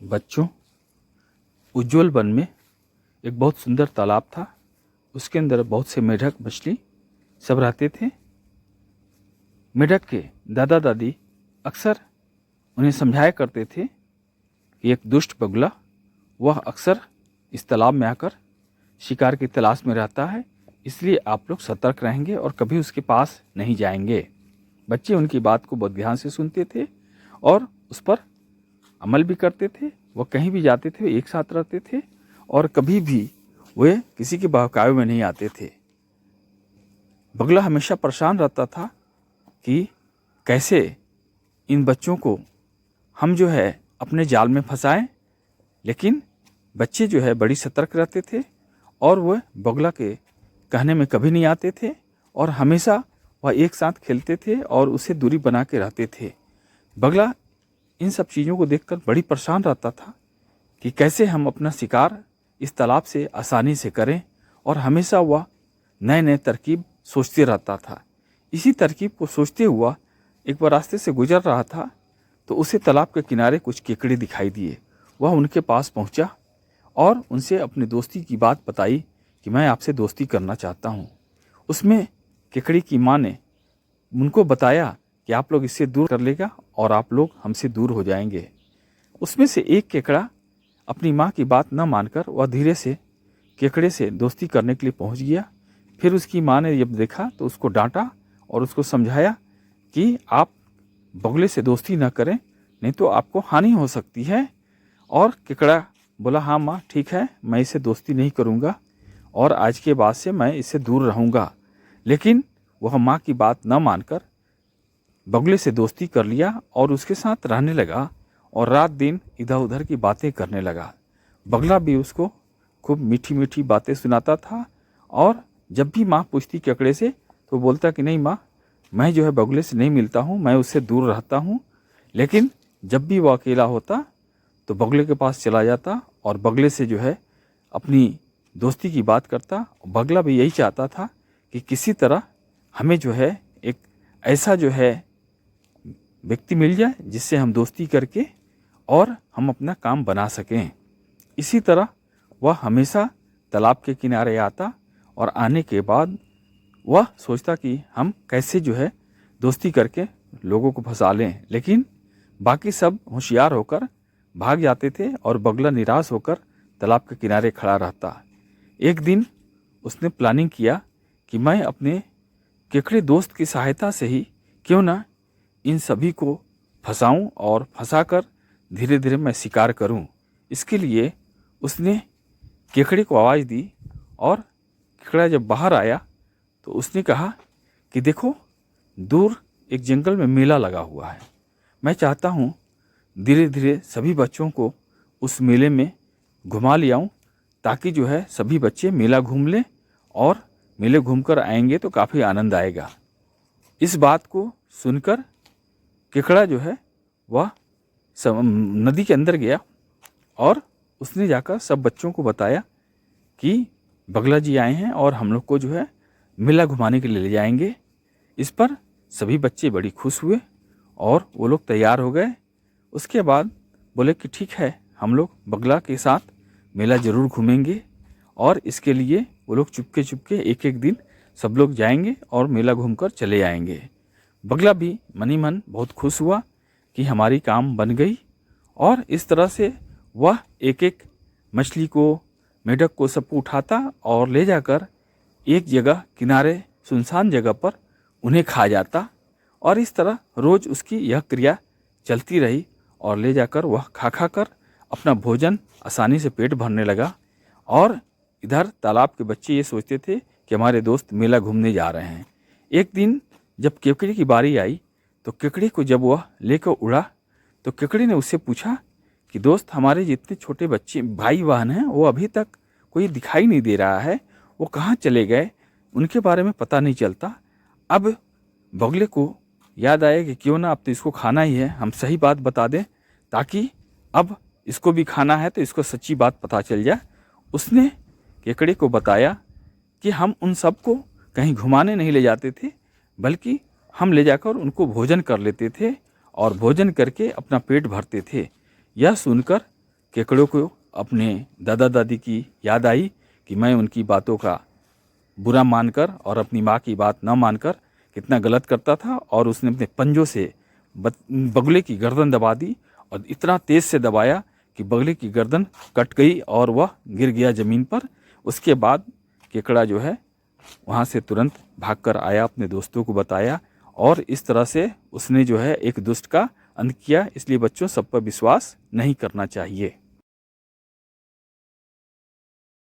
बच्चों, उज्जवल वन में एक बहुत सुंदर तालाब था। उसके अंदर बहुत से मेढक मछली सब रहते थे। मेढक के दादा दादी अक्सर उन्हें समझाया करते थे कि एक दुष्ट बगुला वह अक्सर इस तालाब में आकर शिकार की तलाश में रहता है, इसलिए आप लोग सतर्क रहेंगे और कभी उसके पास नहीं जाएंगे। बच्चे उनकी बात को बहुत ध्यान से सुनते थे और उस पर अमल भी करते थे। वह कहीं भी जाते थे एक साथ रहते थे और कभी भी वे किसी के बहकावे में नहीं आते थे। बगुला हमेशा परेशान रहता था कि कैसे इन बच्चों को हम अपने जाल में फंसाएं, लेकिन बच्चे बड़ी सतर्क रहते थे और वह बगुला के कहने में कभी नहीं आते थे और हमेशा वह एक साथ खेलते थे और उसे दूरी बना के रहते थे। बगुला इन सब चीज़ों को देखकर बड़ी परेशान रहता था कि कैसे हम अपना शिकार इस तालाब से आसानी से करें, और हमेशा वह नए नए तरकीब सोचते रहता था। इसी तरकीब को सोचते हुआ एक बार रास्ते से गुजर रहा था तो उसे तालाब के किनारे कुछ केकड़े दिखाई दिए। वह उनके पास पहुंचा और उनसे अपनी दोस्ती की बात बताई कि मैं आपसे दोस्ती करना चाहता हूं। उसमें केकड़ी की माँ ने उनको बताया कि आप लोग इससे दूर कर लेगा और आप लोग हमसे दूर हो जाएंगे। उसमें से एक केकड़ा अपनी माँ की बात न मानकर वह धीरे से केकड़े से दोस्ती करने के लिए पहुंच गया। फिर उसकी माँ ने जब देखा तो उसको डांटा और उसको समझाया कि आप बगुले से दोस्ती न करें, नहीं तो आपको हानि हो सकती है। और केकड़ा बोला, हाँ माँ ठीक है, मैं इससे दोस्ती नहीं करूँगा और आज के बाद से मैं इससे दूर रहूँगा। लेकिन वह माँ की बात न मानकर बगुले से दोस्ती कर लिया और उसके साथ रहने लगा और रात दिन इधर उधर की बातें करने लगा। बगुला भी उसको खूब मीठी मीठी बातें सुनाता था और जब भी माँ पूछती केकड़े से तो बोलता कि नहीं माँ, मैं बगुले से नहीं मिलता हूँ, मैं उससे दूर रहता हूँ। लेकिन जब भी वो अकेला होता तो बगुले के पास चला जाता और बगुले से अपनी दोस्ती की बात करता। बगुला भी यही चाहता था कि किसी तरह हमें एक ऐसा व्यक्ति मिल जाए जिससे हम दोस्ती करके और हम अपना काम बना सकें। इसी तरह वह हमेशा तालाब के किनारे आता और आने के बाद वह सोचता कि हम कैसे दोस्ती करके लोगों को फंसा लें। लेकिन बाकी सब होशियार होकर भाग जाते थे और बगुला निराश होकर तालाब के किनारे खड़ा रहता। एक दिन उसने प्लानिंग किया कि मैं अपने केकड़े दोस्त की सहायता से ही क्यों ना इन सभी को फंसाऊं और फंसाकर धीरे धीरे मैं शिकार करूं। इसके लिए उसने केकड़े को आवाज़ दी और केकड़ा जब बाहर आया तो उसने कहा कि देखो, दूर एक जंगल में मेला लगा हुआ है। मैं चाहता हूँ धीरे धीरे सभी बच्चों को उस मेले में घुमा ले आऊँ ताकि सभी बच्चे मेला घूम लें और मेले घूमकर आएंगे तो काफ़ी आनंद आएगा। इस बात को सुनकर केकड़ा वह नदी के अंदर गया और उसने जाकर सब बच्चों को बताया कि बगुला जी आए हैं और हम लोग को मेला घुमाने के लिए ले जाएंगे। इस पर सभी बच्चे बड़ी खुश हुए और वो लोग तैयार हो गए। उसके बाद बोले कि ठीक है, हम लोग बगुला के साथ मेला ज़रूर घूमेंगे और इसके लिए वो लोग चुपके चुपके एक एक दिन सब लोग जाएंगे और मेला घूमकर चले आएंगे। बगुला भी मनी मन बहुत खुश हुआ कि हमारी काम बन गई और इस तरह से वह एक एक मछली को, मेढक को सबको उठाता और ले जाकर एक जगह किनारे सुनसान जगह पर उन्हें खा जाता। और इस तरह रोज़ उसकी यह क्रिया चलती रही और ले जाकर वह खा खा कर अपना भोजन आसानी से पेट भरने लगा। और इधर तालाब के बच्चे ये सोचते थे कि हमारे दोस्त मेला घूमने जा रहे हैं। एक दिन जब केकड़े की बारी आई तो केकड़े को जब वह लेकर उड़ा तो केकड़े ने उससे पूछा कि दोस्त, हमारे जितने छोटे बच्चे भाई बहन हैं वो अभी तक कोई दिखाई नहीं दे रहा है, वो कहाँ चले गए, उनके बारे में पता नहीं चलता। अब बगुले को याद आया कि क्यों ना अब तो इसको खाना ही है, हम सही बात बता दें ताकि अब इसको भी खाना है तो इसको सच्ची बात पता चल जाए। उसने केकड़े को बताया कि हम उन सबको कहीं घुमाने नहीं ले जाते थे, बल्कि हम ले जाकर उनको भोजन कर लेते थे और भोजन करके अपना पेट भरते थे। यह सुनकर केकड़े को अपने दादा दादी की याद आई कि मैं उनकी बातों का बुरा मानकर और अपनी माँ की बात न मानकर कितना गलत करता था, और उसने अपने पंजों से बगुले की गर्दन दबा दी और इतना तेज से दबाया कि बगले की गर्दन कट गई और वह गिर गया ज़मीन पर। उसके बाद केकड़ा जो है वहाँ से तुरंत भागकर आया, अपने दोस्तों को बताया, और इस तरह से उसने जो है एक दुष्ट का अंत किया। इसलिए बच्चों, सब पर विश्वास नहीं करना चाहिए।